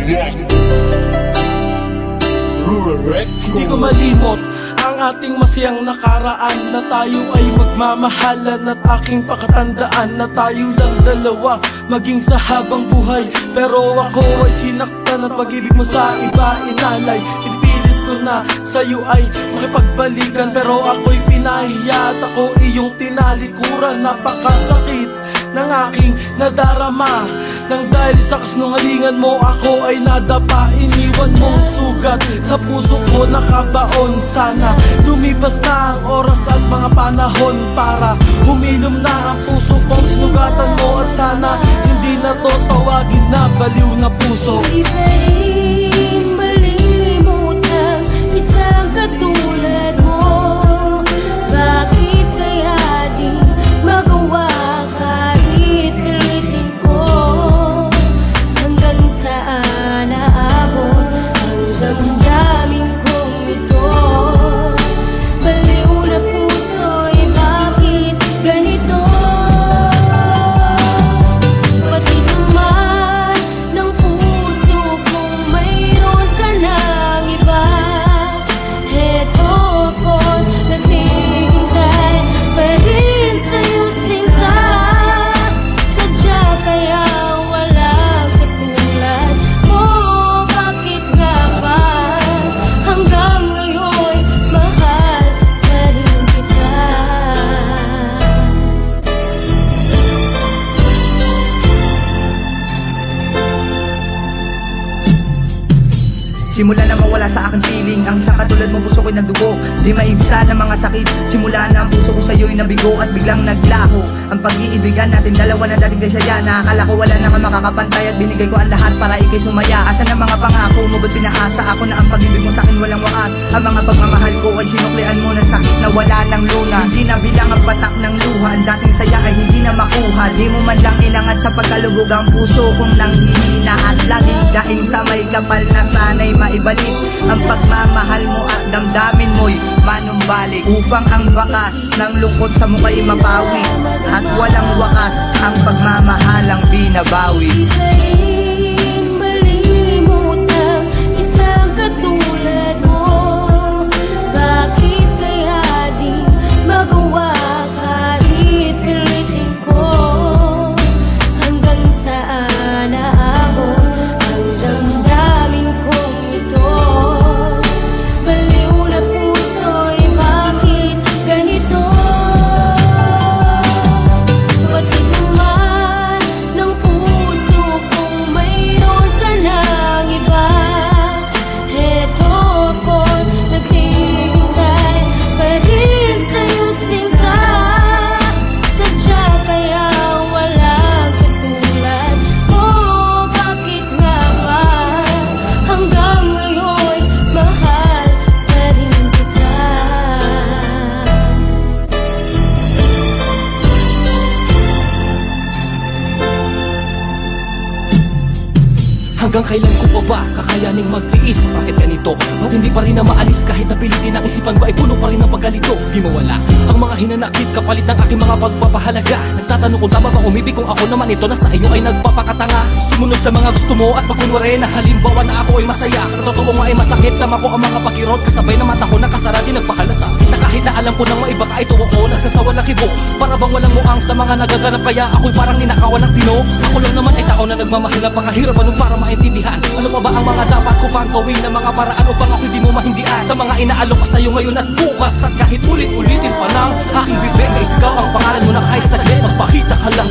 Hindi ko malimot ang ating masayang nakaraan, na tayo ay magmamahalan at aking pakatandaan, na tayo lang dalawa maging sa habang buhay. Pero ako ay sinaktan at pag-ibig mo sa iba inalay. Pinipilit ko na sa'yo ay makipagbalikan, pero ako'y pinahiya at ako iyong tinalikuran. Napakasakit ng aking nadarama, nang dahil sa kasinungalingan mo ako ay nadapa. Iniwan mong sugat sa puso ko nakabaon. Sana lumipas na ang oras at mga panahon para humilom na ang puso kong sinugatan mo. At sana hindi na to tawagin na baliw na puso. Hindi pwedeng malimutan isang katulad mo. Bakit kaya di magawa kahit pilitin ko? Hanggang saan naabot ang damdamin kong ito? Baliw na puso'y bakit ganito? Pati naman ng puso kong mayroon ka ng iba. Heto ko naghihintay pa rin sa'yo sinta. Sadya kaya walang katulad mo? Bakit nga ba hanggang ngayon mahal pa rin kita? Simula na mawala sa aking feeling, ang isang katulad mo puso ko'y nagdugo. Di maibsa ng mga sakit, simula na ang puso ko sa'yo'y nabigo at biglang naglaho. Ang pag-iibigan natin dalawa na dating kay saya, nakakala ko wala na nga makakapantay at binigay ko ang lahat para ikay sumaya. Asan ang mga pangako mo, ba't pinaasa ako na ang pag-ibig mo sa'kin walang wakas? Ang mga pagmamahal ko ay sinuklian mo ng sakit na wala ng lunas. Hindi na bilang ang patak ng luha, ang dating saya ay hindi na makuha. Di mo man lang inangat sa pagkalugog ang puso kong nanghihina. At laging daing sa may kapal na sana'y maibalik ang pagmamahal mo at damdamin mo'y manumbalik, upang ang bakas ng lungkot sa mukha'y mapawi at walang wakas ang pagmamahalang binabawi. Pwedeng malimutan isang katulad mo. Bakit kaya di magawa kahit pilitin ko? Hanggang saan naabot ang damdamin kong ito? Baliw na puso'y bakit ganito? Pati naman ng puso kong mayroon ka ng iba. Heto ko naghihintay pa rin sa'yo sinta. Sadya kaya walang katulad mo? Bakit nga ba hanggang ngayon mahal pa rin kita? Hanggang kailan ko pa ba kakayaning magtiis? Bakit ganito? Ba't hindi pa rin na maalis? Kahit napilitin ang isipan ko ay puno pa rin ng pagkalito. Di mawala ang mga hinanakit kapalit ng aking mga pagpapahalaga. Nagtatanong kung tama bang umibig, kung ako naman ito na sa iyo ay nagpapakatanga. Sumunod sa mga gusto mo at pagkunwari na halimbawa na ako ay masaya. Sa totoo nga ay masakit, tama ko ang mga pakirot. Kasabay na mata ko nakasara din nagpahalata, na kahit na alam ko nang maiba ka ay tuwa ko nagsasawa na kibo. Para bang walang muang sa mga nagaganap, kaya ako'y parang ninakawan ng tino. Ako lang naman ay tao na nagmamahal ng pakahirapan nung para maintindihan. Ano pa ba ang mga dapat ko pang gawin na mga paraan upang ako'y di mo mahindian? Sa mga inaalok ko sa'yo ngayon at bukas, at kahit ulit-ulitin pa ng aking bibig na isigaw ang pangalan mo na kahit saglit magpakita ka lang.